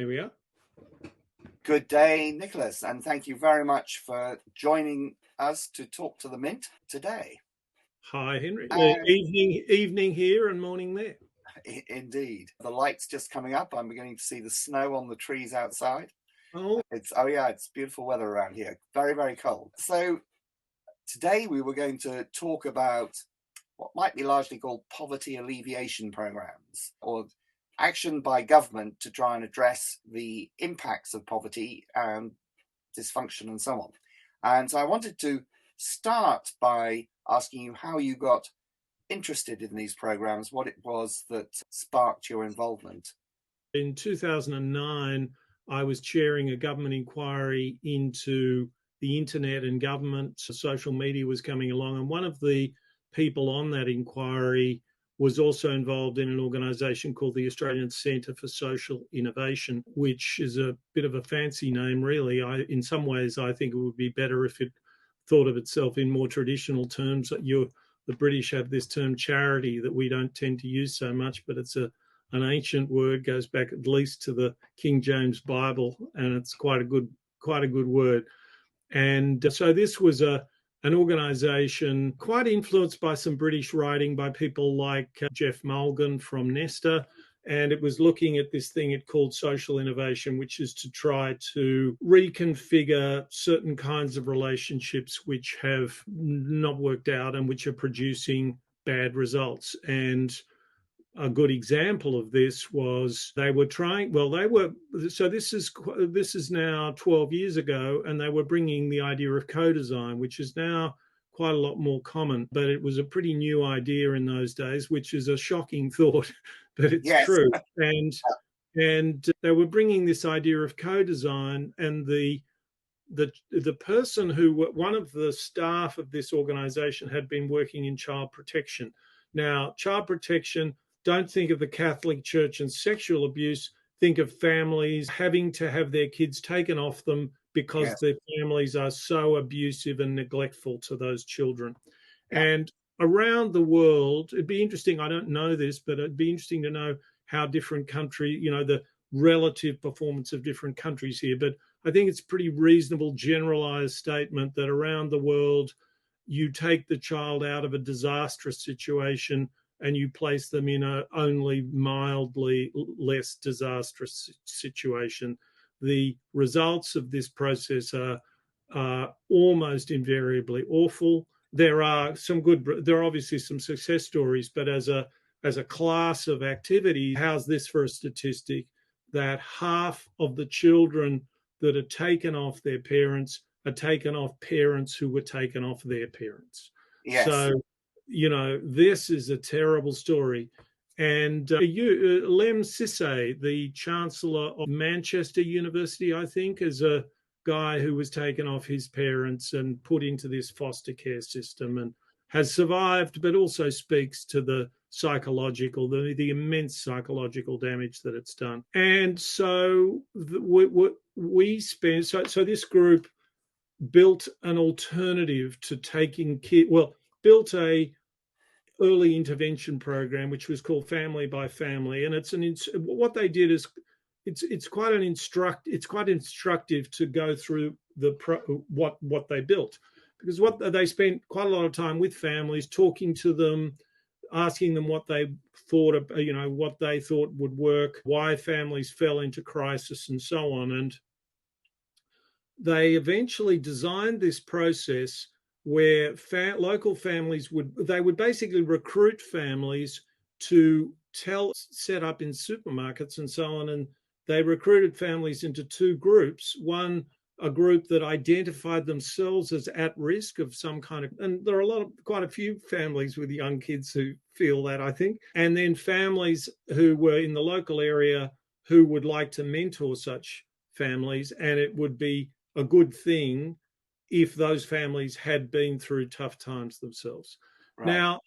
Here we are. Good day, Nicholas, and thank you very much for joining us to talk to the Mint today. Hi, Henry. Evening here and morning there. Indeed. The light's just coming up. I'm beginning to see the snow on the trees outside. Oh, it's beautiful weather around here. Very, very cold. So today we were going to talk about what might be largely called poverty alleviation programs, or action by government to try and address the impacts of poverty and dysfunction and so on. And so I wanted to start by asking you how you got interested in these programs, what it was that sparked your involvement. In 2009, I was chairing a government inquiry into the internet and government. So social media was coming along, and one of the people on that inquiry was also involved in an organisation called the Australian Centre for Social Innovation, which is a bit of a fancy name, really. In some ways, I think it would be better if it thought of itself in more traditional terms. The British have this term charity that we don't tend to use so much, but it's an ancient word, goes back at least to the King James Bible, and it's quite a good word. And so this was an organisation quite influenced by some British writing by people like Jeff Mulgan from Nesta. And it was looking at this thing it called social innovation, which is to try to reconfigure certain kinds of relationships which have not worked out and which are producing bad results. And a good example of this was this is now 12 years ago, and they were bringing the idea of co-design, which is now quite a lot more common, but it was a pretty new idea in those days, which is a shocking thought, but it's true. And they were bringing this idea of co-design, and the person one of the staff of this organization had been working in child protection. Now, child protection, don't think of the Catholic Church and sexual abuse. Think of families having to have their kids taken off them because their families are so abusive and neglectful to those children. Yeah. And around the world, it'd be interesting, I don't know this, but it'd be interesting to know how different countries, the relative performance of different countries here. But I think it's pretty reasonable generalized statement that around the world, you take the child out of a disastrous situation and you place them in a only mildly less disastrous situation. The results of this process are almost invariably awful. There are obviously some success stories, but as a class of activity, how's this for a statistic? That half of the children that are taken off their parents are taken off parents who were taken off their parents. Yes. So, this is a terrible story. And Lem Sisse, the Chancellor of Manchester University, I think, is a guy who was taken off his parents and put into this foster care system and has survived, but also speaks to the the immense psychological damage that it's done. And so so this group built an alternative to taking built a early intervention program, which was called Family by Family. And what they did is it's quite instructive to go through what they built, because they spent quite a lot of time with families, talking to them, asking them what they thought of, what they thought would work, why families fell into crisis and so on. And they eventually designed this process where local families would basically recruit families to set up in supermarkets and so on. And they recruited families into two groups. One, a group that identified themselves as at risk of some kind of, and there are quite a few families with young kids who feel that, I think. And then families who were in the local area who would like to mentor such families. And it would be a good thing if those families had been through tough times themselves. Right. Now,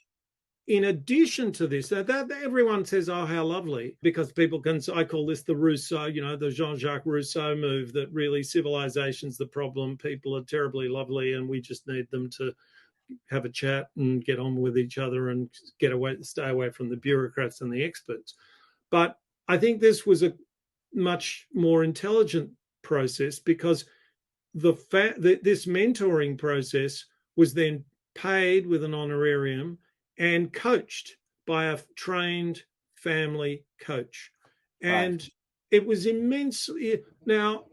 in addition to this, that everyone says, oh, how lovely, because I call this the Rousseau, the Jean-Jacques Rousseau move, that really civilization's the problem. People are terribly lovely and we just need them to have a chat and get on with each other and stay away from the bureaucrats and the experts. But I think this was much more intelligent process, because this mentoring process was then paid with an honorarium and coached by a trained family coach. And Right. it was immensely. Now,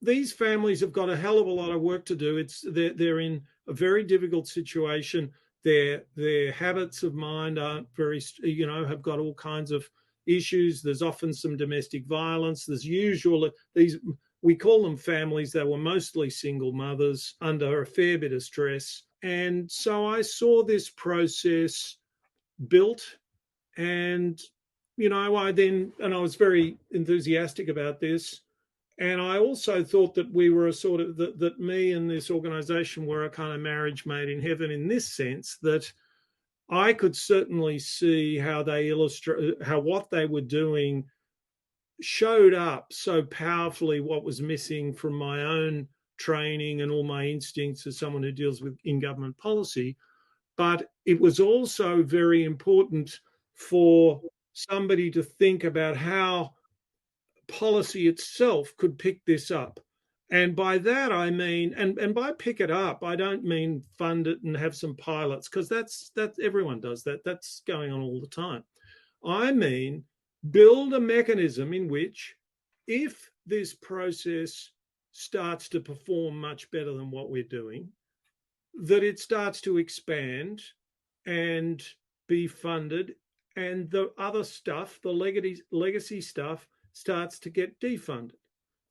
these families have got a hell of a lot of work to do. They're in a very difficult situation. Their habits of mind aren't very, have got all kinds of issues. There's often some domestic violence. There's these, we call them families. They were mostly single mothers under a fair bit of stress. And so I saw this process built, and I was very enthusiastic about this. And I also thought that we were that me and this organization were a kind of marriage made in heaven, in this sense that I could certainly see how what they were doing showed up so powerfully what was missing from my own training and all my instincts as someone who deals with in government policy. But it was also very important for somebody to think about how policy itself could pick this up. And by that I mean, and by pick it up, I don't mean fund it and have some pilots, because that's everyone does that. That's going on all the time. I mean, build a mechanism in which, if this process starts to perform much better than what we're doing, that it starts to expand and be funded, and the other stuff, the legacy stuff, starts to get defunded.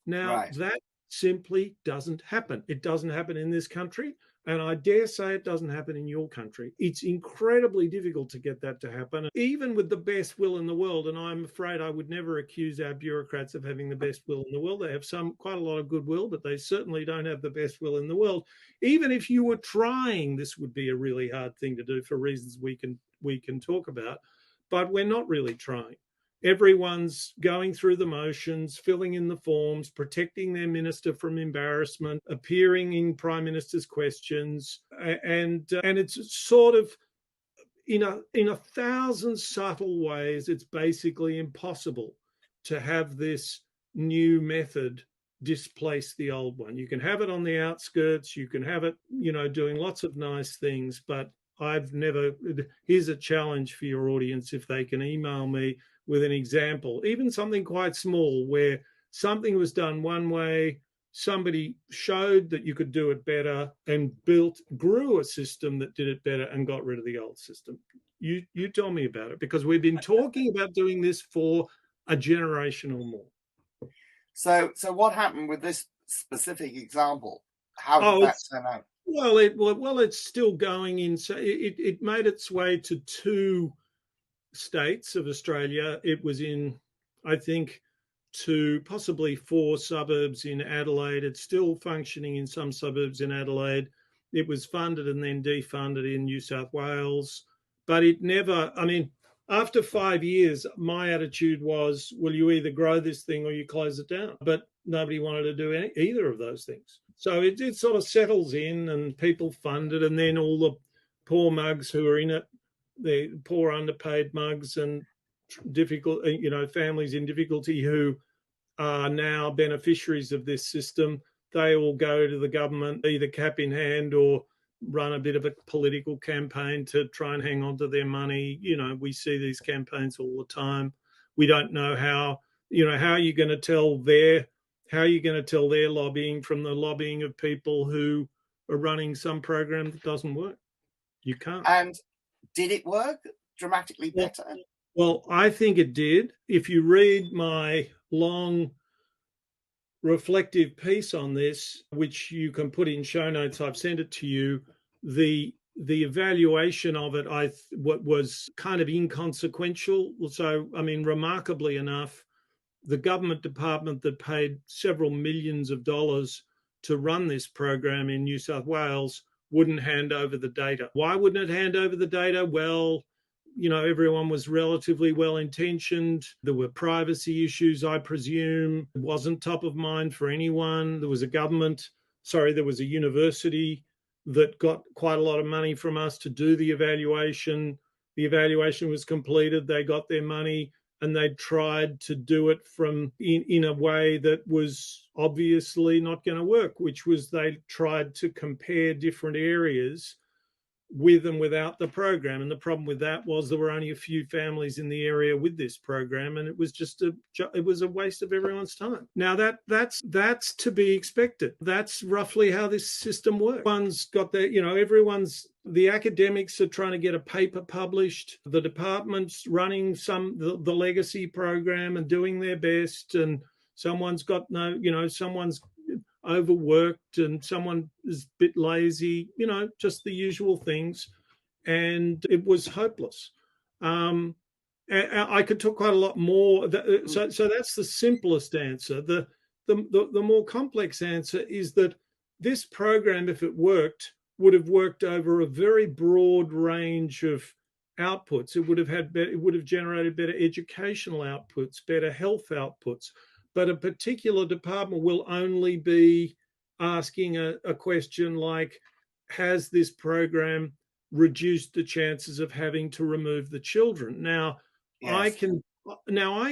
Now, Right. that simply doesn't happen. It doesn't happen in this country, and I dare say it doesn't happen in your country. It's incredibly difficult to get that to happen, even with the best will in the world. And I'm afraid I would never accuse our bureaucrats of having the best will in the world. They have quite a lot of goodwill, but they certainly don't have the best will in the world. Even if you were trying, this would be a really hard thing to do for reasons we can talk about. But we're not really trying. Everyone's going through the motions, filling in the forms, protecting their minister from embarrassment, appearing in prime minister's questions, and it's sort of in a thousand subtle ways. It's basically impossible to have this new method displace the old one. You can have it on the outskirts, you can have it, doing lots of nice things, but here's a challenge for your audience. If they can email me with an example, even something quite small, where something was done one way, somebody showed that you could do it better and grew a system that did it better and got rid of the old system. You tell me about it, because we've been talking about doing this for a generation or more. So what happened with this specific example? How did that turn out? Well, it's still going in. So it made its way to 2 states of Australia. It was in, I think, 2, possibly 4 suburbs in Adelaide. It's still functioning in some suburbs in Adelaide. It was funded and then defunded in New South Wales. But it never, after 5 years, my attitude was, well, you either grow this thing or you close it down. But nobody wanted to do either of those things. So it sort of settles in, and people fund it, and then all the poor mugs who are in it, the poor underpaid mugs and difficult, families in difficulty who are now beneficiaries of this system, they all go to the government, either cap in hand or run a bit of a political campaign to try and hang on to their money. We see these campaigns all the time. We don't know how are you going to tell their lobbying from the lobbying of people who are running some program that doesn't work. You can't. And did it work dramatically better? Well, I think it did. If you read my long reflective piece on this, which you can put in show notes, I've sent it to you, the evaluation of it what was kind of inconsequential. So, remarkably enough, the government department that paid several millions of dollars to run this program in New South Wales wouldn't hand over the data. Why wouldn't it hand over the data? Well, everyone was relatively well-intentioned. There were privacy issues, I presume. It wasn't top of mind for anyone. There was a university that got quite a lot of money from us to do the evaluation. The evaluation was completed. They got their money. and they tried to do it in a way that was obviously not going to work, which was they tried to compare different areas with and without the program. And the problem with that was there were only a few families in the area with this program, and it was a waste of everyone's time. Now that's to be expected. That's roughly how this system works. Everyone's got the academics are trying to get a paper published. The department's running the legacy program and doing their best, and someone's overworked and someone is a bit lazy, just the usual things. And it was hopeless. I could talk quite a lot more. So that's the simplest answer. The more complex answer is that this program, if it worked, would have worked over a very broad range of outputs. It would have generated better educational outputs, better health outputs. But a particular department will only be asking a question like, has this program reduced the chances of having to remove the children? Now, yes. I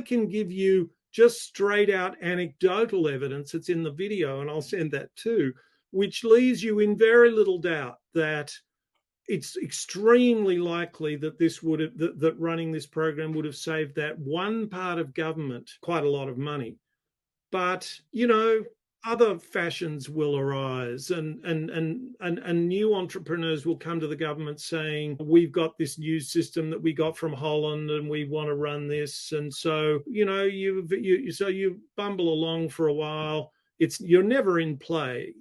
can give you just straight out anecdotal evidence. It's in the video, and I'll send that too, which leaves you in very little doubt that it's extremely likely that that running this program would have saved that one part of government quite a lot of money. But, other fashions will arise and new entrepreneurs will come to the government saying, we've got this new system that we got from Holland and we want to run this. And so, you bumble along for a while. You're never in play.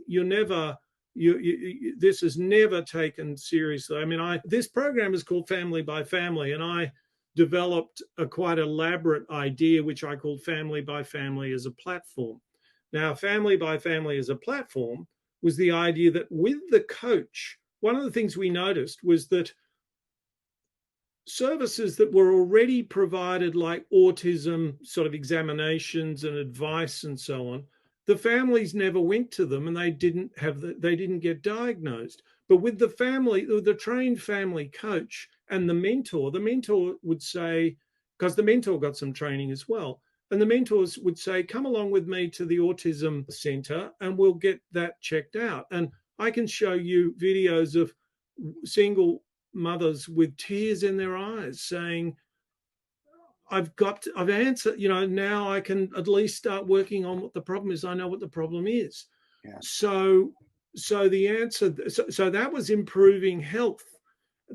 This is never taken seriously. I mean, this program is called Family by Family, and I developed a quite elaborate idea, which I called Family by Family as a platform. Now, Family by Family as a platform was the idea that with the coach, one of the things we noticed was that services that were already provided, like autism sort of examinations and advice and so on, the families never went to them and they didn't get diagnosed. But with the trained family coach and the mentor would say, because the mentor got some training as well, and the mentors would say, come along with me to the autism center and we'll get that checked out. And I can show you videos of single mothers with tears in their eyes saying, I've answered, now I can at least start working on what the problem is. I know what the problem is. Yeah. So the answer, so that was improving health.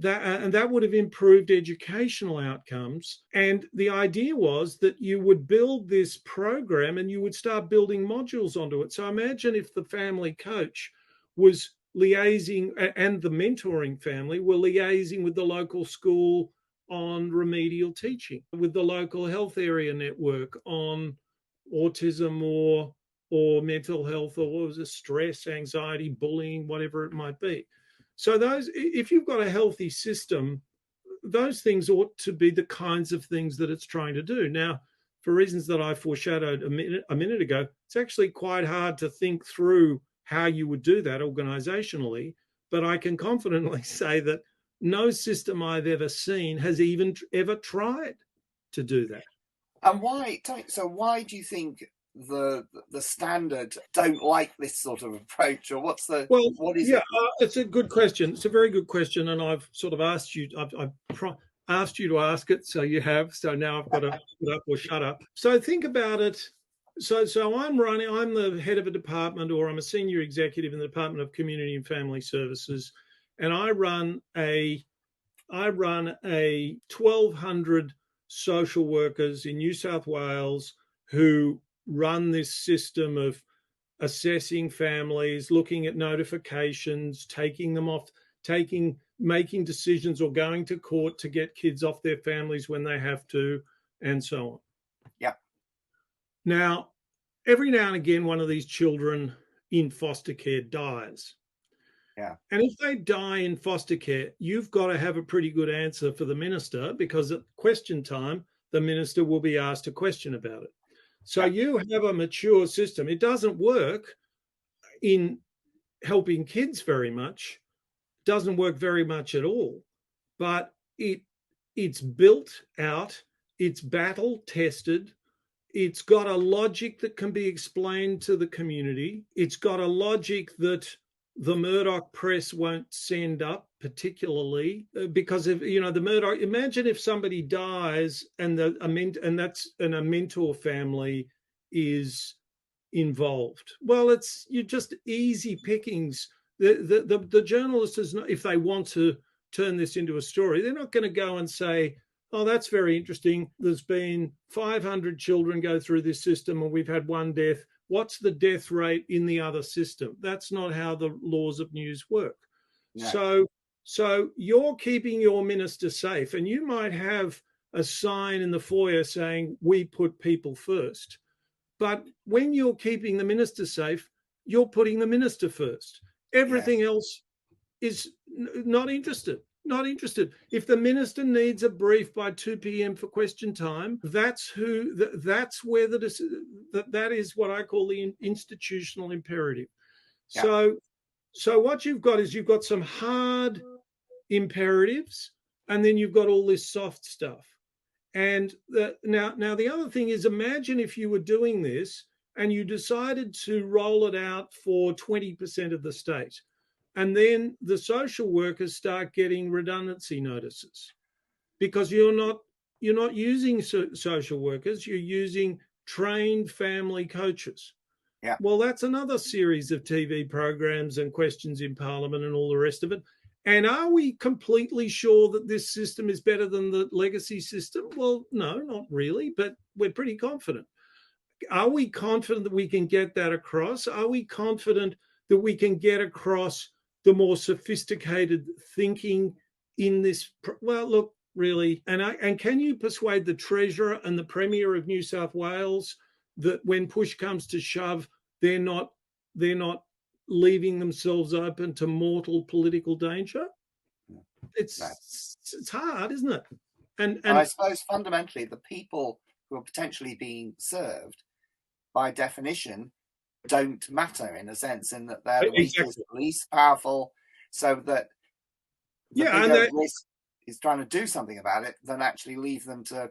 And that would have improved educational outcomes. And the idea was that you would build this program and you would start building modules onto it. So imagine if the family coach was liaising, and the mentoring family were liaising with the local school on remedial teaching, with the local health area network on autism or mental health, or what was it, stress, anxiety, bullying, whatever it might be. So if you've got a healthy system, those things ought to be the kinds of things that it's trying to do. Now, for reasons that I foreshadowed a minute ago, it's actually quite hard to think through how you would do that organizationally, but I can confidently say that no system I've ever seen has even ever tried to do that. And why do you think the standard don't like this sort of approach, or what is it? It's a good question. It's a very good question, and I've sort of asked you. I've asked you to ask it, so you have. So now I've got to put up or shut up. So think about it. So I'm the head of a department, or I'm a senior executive in the Department of Community and Family Services, and I run a 1,200 social workers in New South Wales who run this system of assessing families, looking at notifications, taking them off, making decisions or going to court to get kids off their families when they have to, and so on. Yeah. Now, every now and again, one of these children in foster care dies. Yeah. And if they die in foster care, you've got to have a pretty good answer for the minister, because at question time, the minister will be asked a question about it. So you have a mature system. It doesn't work in helping kids very much, doesn't work very much at all, but it's built out it's battle tested. It's got a logic that can be explained to the community. It's got a logic that the Murdoch press won't send up, particularly because if the Murdoch. Imagine if somebody dies and a mentor family is involved. Well, you're just easy pickings. The journalist is not, if they want to turn this into a story, they're not going to go and say, oh, that's very interesting. There's been 500 children go through this system and we've had one death. What's the death rate in the other system? That's not how the laws of news work. No. So you're keeping your minister safe, and you might have a sign in the foyer saying, we put people first. But when you're keeping the minister safe, you're putting the minister first. Everything else is not interested. Not interested. If the minister needs a brief by 2 p.m. for question time, that is what I call the institutional imperative. Yeah. So what you've got is you've got some hard imperatives, and then you've got all this soft stuff. And now the other thing is, imagine if you were doing this and you decided to roll it out for 20% of the state. And then the social workers start getting redundancy notices because you're not using social workers, you're using trained family coaches. Yeah. Well, that's another series of TV programs and questions in Parliament and all the rest of it. And are we completely sure that this system is better than the legacy system? Well, no, not really, but we're pretty confident. Are we confident that we can get that across? Are we confident that we can get across the more sophisticated thinking in this? Well, look, really, and can you persuade the Treasurer and the Premier of New South Wales that when push comes to shove, they're not leaving themselves open to mortal political danger? It's hard, isn't it? And I suppose fundamentally the people who are potentially being served, by definition, don't matter in a sense, in that they're the weakest, least powerful, so that the bigger risk is trying to do something about it than actually leave them to.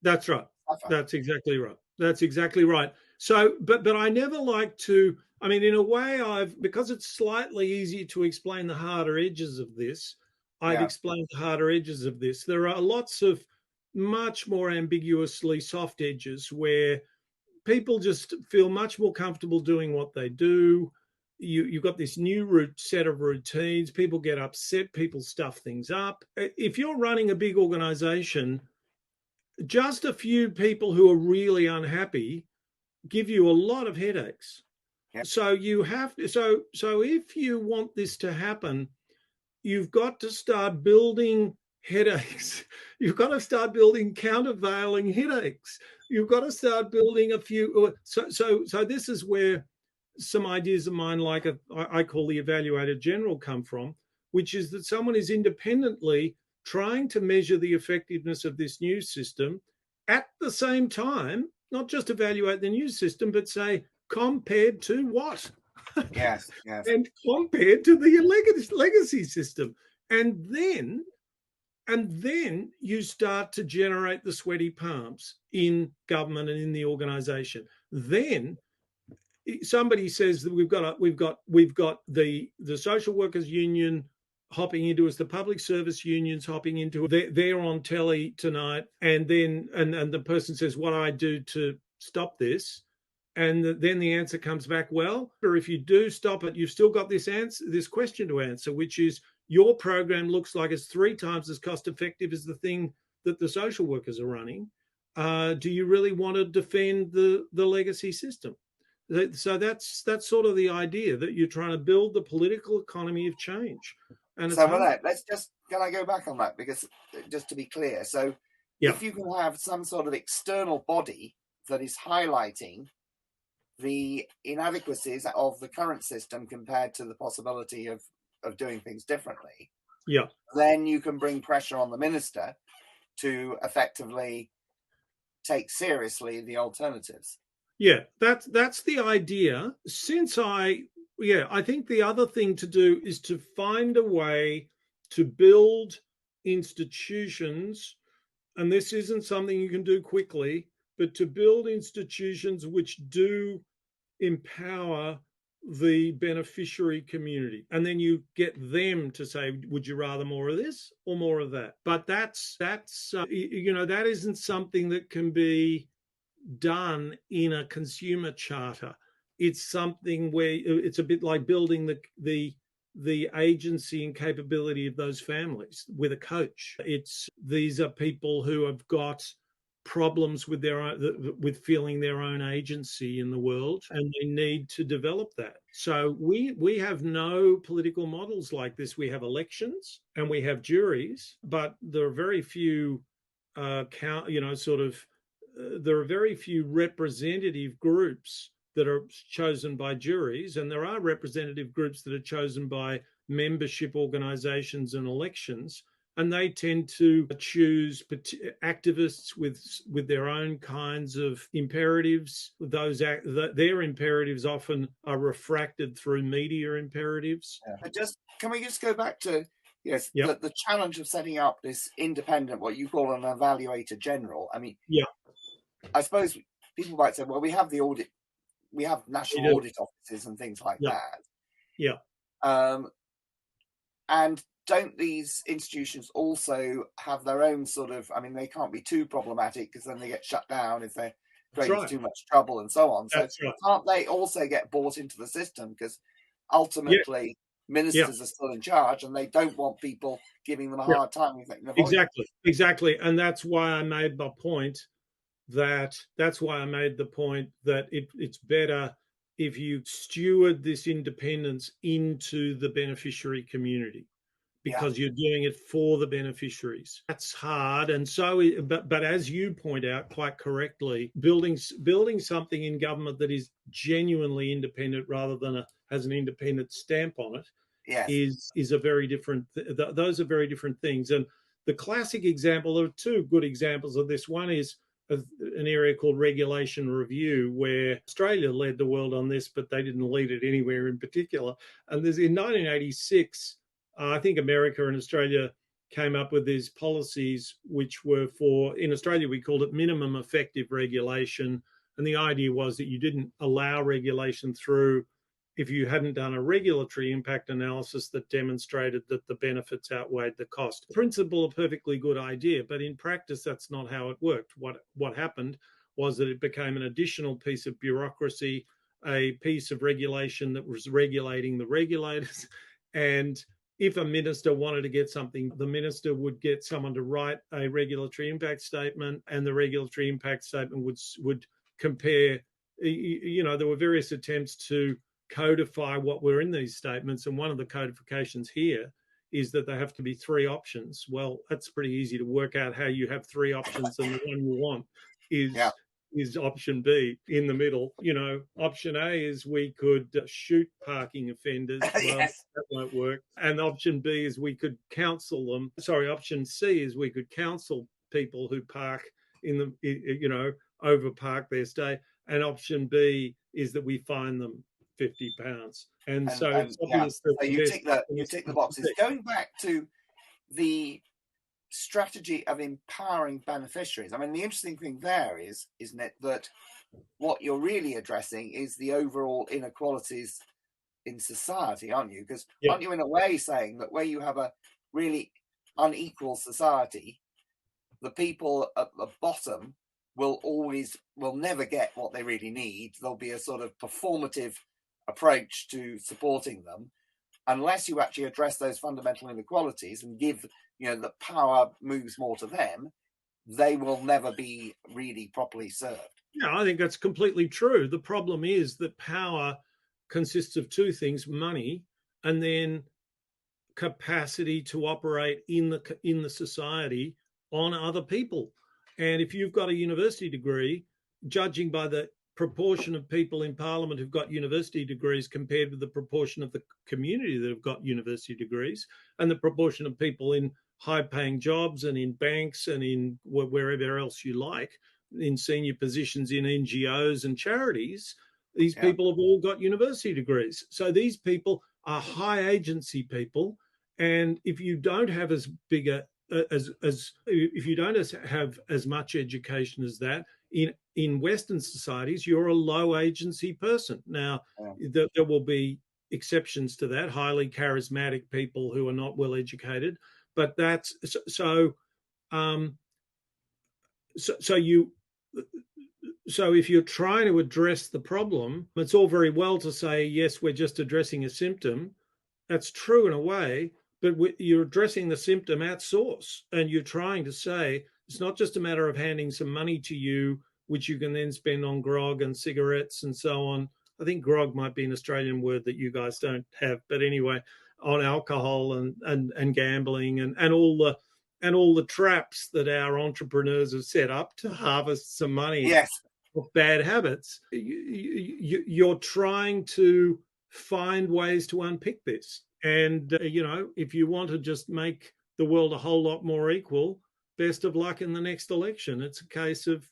That's right. Suffer. That's exactly right. That's exactly right. So, but I never like to. I mean, in a way, because it's slightly easier to explain the harder edges of this. I've explained the harder edges of this. There are lots of much more ambiguously soft edges where people just feel much more comfortable doing what they do. You've got this new set of routines. People get upset. People stuff things up. If you're running a big organization, just a few people who are really unhappy give you a lot of headaches. Yep. So you have to. So if you want this to happen, you've got to start building headaches. You've got to start building countervailing headaches. You've got to start building a few. So this is where some ideas of mine, like I call the evaluator general, come from, which is that someone is independently trying to measure the effectiveness of this new system at the same time, not just evaluate the new system, but say, compared to what? Yes. And compared to the legacy system. And then you start to generate the sweaty palms in government and in the organisation. Then somebody says that we've got the social workers union hopping into us, the public service unions hopping into it. They're on telly tonight, and then and the person says, what do I do to stop this? And then the answer comes back, well, or if you do stop it, you've still got this question to answer, which is your program looks like it's 3 times as cost effective as the thing that the social workers are running. Do you really want to defend the legacy system? So that's sort of the idea, that you're trying to build the political economy of change. And so can I go back on that? Because just to be clear, so if you can have some sort of external body that is highlighting the inadequacies of the current system compared to the possibility of doing things differently, then you can bring pressure on the minister to effectively take seriously the alternatives. Yeah, that's the idea. I think the other thing to do is to find a way to build institutions and this isn't something you can do quickly, but to build institutions which do empower the beneficiary community, and then you get them to say, would you rather more of this or more of that? But that isn't something that can be done in a consumer charter. It's something where it's a bit like building the agency and capability of those families with a coach. These are people who have got problems with with feeling their own agency in the world, and they need to develop that. So we have no political models like this. We have elections and we have juries, but there are very few there are very few representative groups that are chosen by juries, and there are representative groups that are chosen by membership organizations and elections, and they tend to choose activists with their own kinds of imperatives. Their imperatives often are refracted through media imperatives. But can we just go back to Yep. the challenge of setting up this independent, what you call an evaluator general? I mean, Yeah, I suppose people might say, well, we have the audit, we have national audit offices and things like that. Yeah. And don't these institutions also have their own sort of, I mean, they can't be too problematic because then they get shut down if they're creating too much trouble and so on. So can't they also get bought into the system? Because ultimately ministers are still in charge and they don't want people giving them a hard time if they can avoid it. Exactly. And that's why I made the point that it's better if you steward this independence into the beneficiary community, because you're doing it for the beneficiaries. That's hard. And so, but as you point out quite correctly, building something in government that is genuinely independent rather than has an independent stamp on it is a very different, those are very different things. And the classic example, there are two good examples of this. One is an area called regulation review, where Australia led the world on this, but they didn't lead it anywhere in particular. And there's in 1986, I think America and Australia came up with these policies, which were in Australia, we called it minimum effective regulation. And the idea was that you didn't allow regulation through if you hadn't done a regulatory impact analysis that demonstrated that the benefits outweighed the cost. In principle, a perfectly good idea, but in practice, that's not how it worked. What happened was that it became an additional piece of bureaucracy, a piece of regulation that was regulating the regulators. And if a minister wanted to get something, the minister would get someone to write a regulatory impact statement, and the regulatory impact statement would compare. There were various attempts to codify what were in these statements, and one of the codifications here is that they have to be three options. Well, that's pretty easy to work out how you have three options, and the one you want is option B in the middle. Option A is we could shoot parking offenders. Well, that won't work. And option B is we could counsel them. Sorry, option C is we could counsel people who park overpark their stay. And option B is that we fine them £50. And so it's obvious that you tick the boxes. Going back to the strategy of empowering beneficiaries, I mean, the interesting thing there isn't it, that what you're really addressing is the overall inequalities in society, aren't you? Because aren't you in a way saying that where you have a really unequal society, the people at the bottom will never get what they really need. There'll be a sort of performative approach to supporting them unless you actually address those fundamental inequalities and give the power moves more to them. They will never be really properly served. Yeah, I think that's completely true. The problem is that power consists of two things: money and then capacity to operate in the society on other people. And if you've got a university degree, judging by the proportion of people in Parliament who've got university degrees compared with the proportion of the community that have got university degrees, and the proportion of people in high-paying jobs and in banks and in wherever else you like, in senior positions in NGOs and charities, these people have all got university degrees. So these people are high agency people. And if you don't have as big a as if you don't have as much education as that in Western societies, you're a low agency person. Now, there will be exceptions to that, highly charismatic people who are not well educated, but that's so. So if you're trying to address the problem, it's all very well to say, yes, we're just addressing a symptom. That's true in a way, but you're addressing the symptom at source, and you're trying to say it's not just a matter of handing some money to you, which you can then spend on grog and cigarettes and so on. I think grog might be an Australian word that you guys don't have, but anyway, on alcohol and gambling and all the traps that our entrepreneurs have set up to harvest some money. Yes. Of bad habits. You're trying to find ways to unpick this. And, if you want to just make the world a whole lot more equal, best of luck in the next election. It's a case of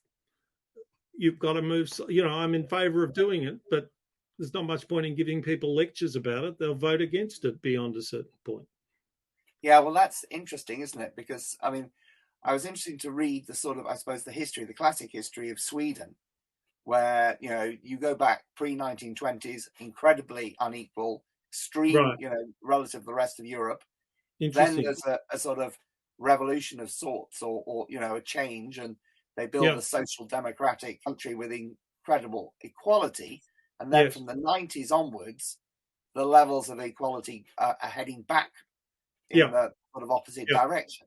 you've got to move. I'm in favor of doing it, but there's not much point in giving people lectures about it. They'll vote against it beyond a certain point. Yeah, well, that's interesting, isn't it? Because, I was interested to read the sort of, I suppose, the classic history of Sweden, where, you go back pre-1920s, incredibly unequal, extreme, right. Relative to the rest of Europe. Then there's a sort of revolution of sorts or a change, and they build a social democratic country with incredible equality. And then from the 90s onwards, the levels of equality are heading back in the sort of opposite direction.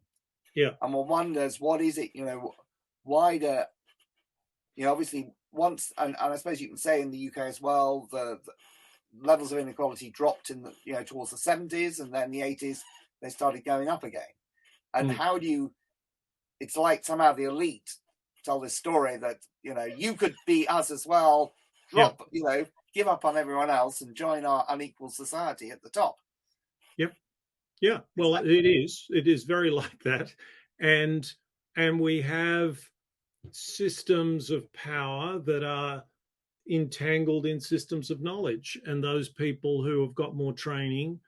Yeah. And one wonders, what is it, why obviously once, and I suppose you can say in the UK as well, the levels of inequality dropped in the, towards the 70s, and then the 80s, they started going up again. And how do you, it's like somehow the elite tell this story that, you could be us as well, give up on everyone else and join our unequal society at the top. Yep. Yeah. Well, it is very like that. And we have systems of power that are entangled in systems of knowledge, and those people who have got more training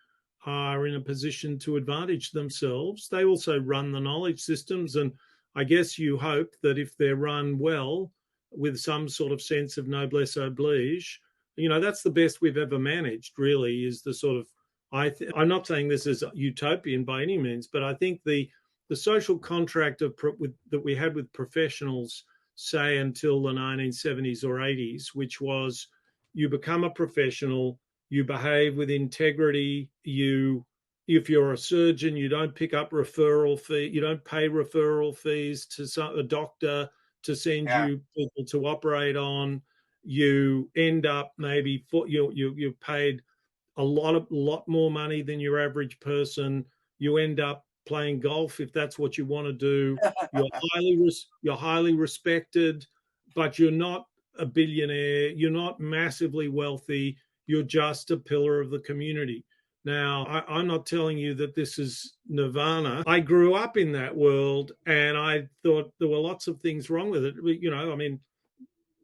are in a position to advantage themselves. They also run the knowledge systems, and I guess you hope that if they're run well with some sort of sense of noblesse oblige, that's the best we've ever managed, really, is the sort of, I'm not saying this is utopian by any means, but I think the social contract that we had with professionals, say until the 1970s or 80s, which was you become a professional, you behave with integrity, if you're a surgeon, you don't pick up referral fee, you don't pay referral fees to a doctor to send you people to operate on. You end up maybe you've paid a lot more money than your average person. You end up playing golf if that's what you want to do. You're highly respected, but you're not a billionaire. You're not massively wealthy. You're just a pillar of the community. Now, I'm not telling you that this is nirvana. I grew up in that world, and I thought there were lots of things wrong with it.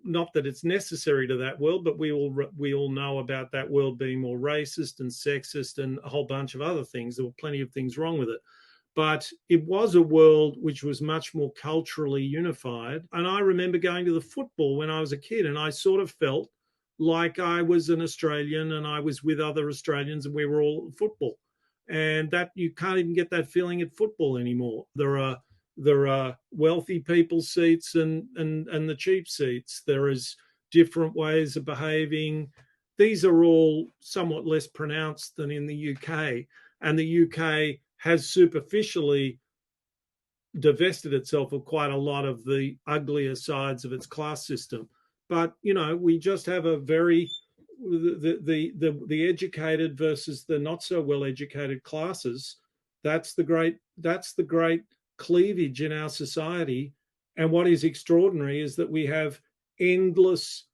Not that it's necessary to that world, but we all know about that world being more racist and sexist and a whole bunch of other things. There were plenty of things wrong with it. But it was a world which was much more culturally unified. And I remember going to the football when I was a kid, and I sort of felt like I was an Australian and I was with other Australians and we were all at football. And that you can't even get that feeling at football anymore. There are wealthy people's seats and the cheap seats. There is different ways of behaving. These are all somewhat less pronounced than in the UK. And the UK has superficially divested itself of quite a lot of the uglier sides of its class system. But, we just have a very, the educated versus the not so well educated classes. That's the great cleavage in our society. And what is extraordinary is that we have endless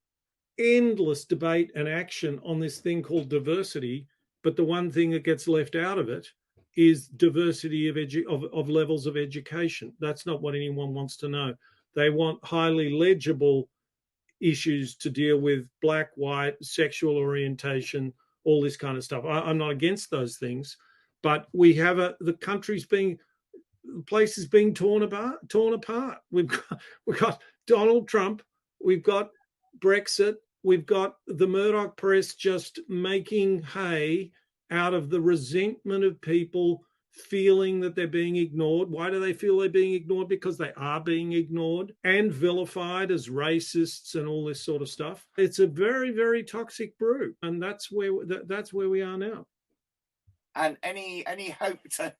debate and action on this thing called diversity. But the one thing that gets left out of it is diversity of levels of education. That's not what anyone wants to know. They want highly legible issues to deal with: black, white, sexual orientation, all this kind of stuff. I'm not against those things, but we have the country's being the place is being torn apart. We've got Donald Trump, we've got Brexit, we've got the Murdoch press just making hay out of the resentment of people feeling that they're being ignored. Why do they feel they're being ignored? Because they are being ignored and vilified as racists and all this sort of stuff. It's a very, very toxic brew, and that's where we are now. And any hope to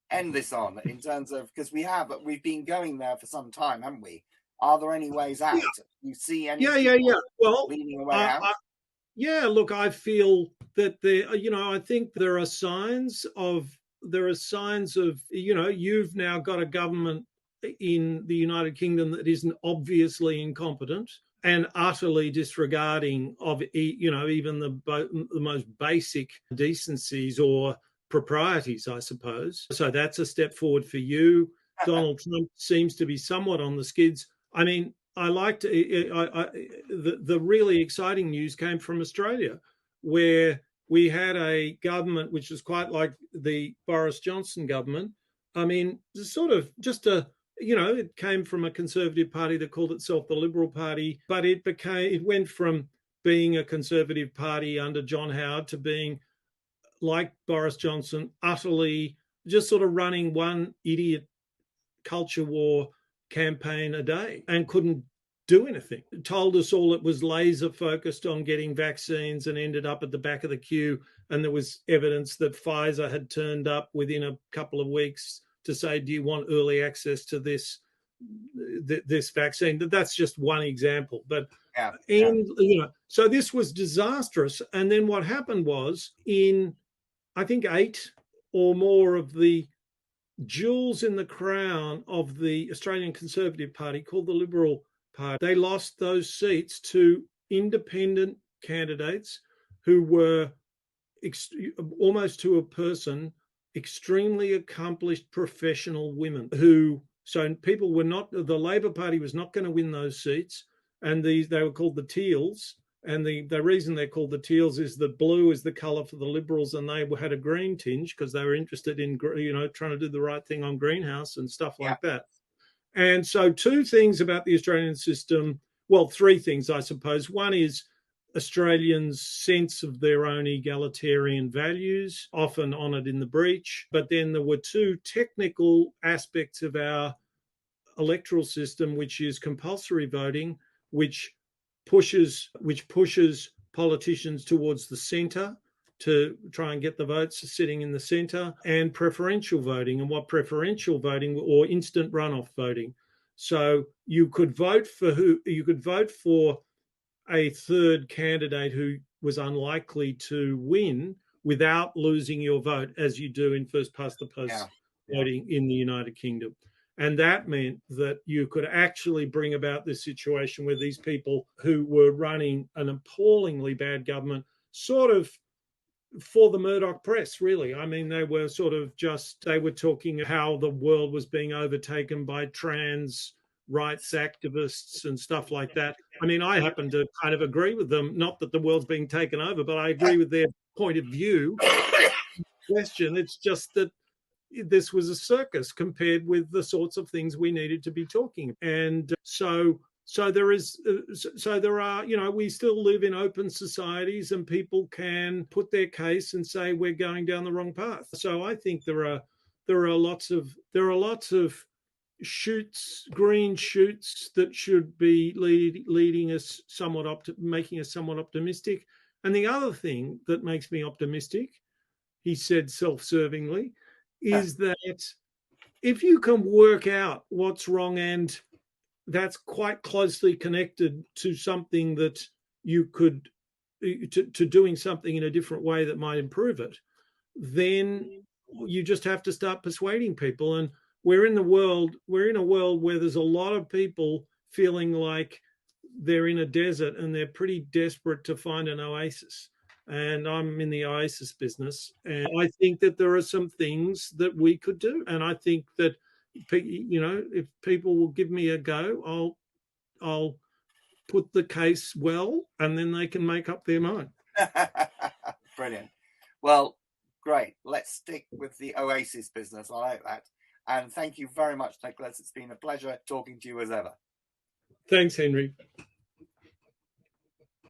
end this on, in terms of, because we've been going there for some time, haven't we? Are there any ways out? Yeah. You see any Well, leading a way out? Look, I feel that I think there are signs of, you've now got a government in the United Kingdom that isn't obviously incompetent and utterly disregarding of, even the most basic decencies or proprieties, I suppose. So that's a step forward for you. Donald Trump seems to be somewhat on the skids. I mean, the really exciting news came from Australia, where we had a government which was quite like the Boris Johnson government. I mean, sort of just it came from a Conservative party that called itself the Liberal Party, but it went from being a Conservative party under John Howard to being, like Boris Johnson, utterly just sort of running one idiot culture war campaign a day and couldn't do anything. It told us all it was laser focused on getting vaccines and ended up at the back of the queue. And there was evidence that Pfizer had turned up within a couple of weeks to say, do you want early access to this vaccine? That's just one example. But so this was disastrous. And then what happened was, in I think 8 or more of the jewels in the crown of the Australian Conservative Party, called the Liberal Party, they lost those seats to independent candidates who were almost to a person extremely accomplished professional women so people were not, the Labor Party was not going to win those seats, and they were called the Teals. And the reason they're called the Teals is that blue is the colour for the Liberals, and they had a green tinge because they were interested in, trying to do the right thing on greenhouse and stuff like that. And so 2 things about the Australian system, well, 3 things, I suppose. One is Australians' sense of their own egalitarian values, often honoured in the breach. But then there were 2 technical aspects of our electoral system, which is compulsory voting, which pushes politicians towards the centre to try and get the votes sitting in the centre, and preferential voting. And what preferential voting, or instant runoff voting. So you could vote for a third candidate who was unlikely to win without losing your vote, as you do in first past the post voting in the United Kingdom. And that meant that you could actually bring about this situation where these people who were running an appallingly bad government, sort of for the Murdoch press, really. I mean, they were talking how the world was being overtaken by trans rights activists and stuff like that. I mean, I happen to kind of agree with them, not that the world's being taken over, but I agree with their point of view. Question. It's just that this was a circus compared with the sorts of things we needed to be talking. And so there are, we still live in open societies, and people can put their case and say we're going down the wrong path. So I think there are lots of green shoots that should be leading us making us somewhat optimistic. And the other thing that makes me optimistic, he said self-servingly, is that if you can work out what's wrong, and that's quite closely connected to something that you could, to doing something in a different way that might improve it, then you just have to start persuading people. And we're in a world where there's a lot of people feeling like they're in a desert and they're pretty desperate to find an oasis. And I'm in the oasis business. And I think that there are some things that we could do. And I think that, if people will give me a go, I'll put the case well, and then they can make up their mind. Brilliant. Well, great. Let's stick with the oasis business. I like that. And thank you very much, Nicholas. It's been a pleasure talking to you as ever. Thanks, Henry.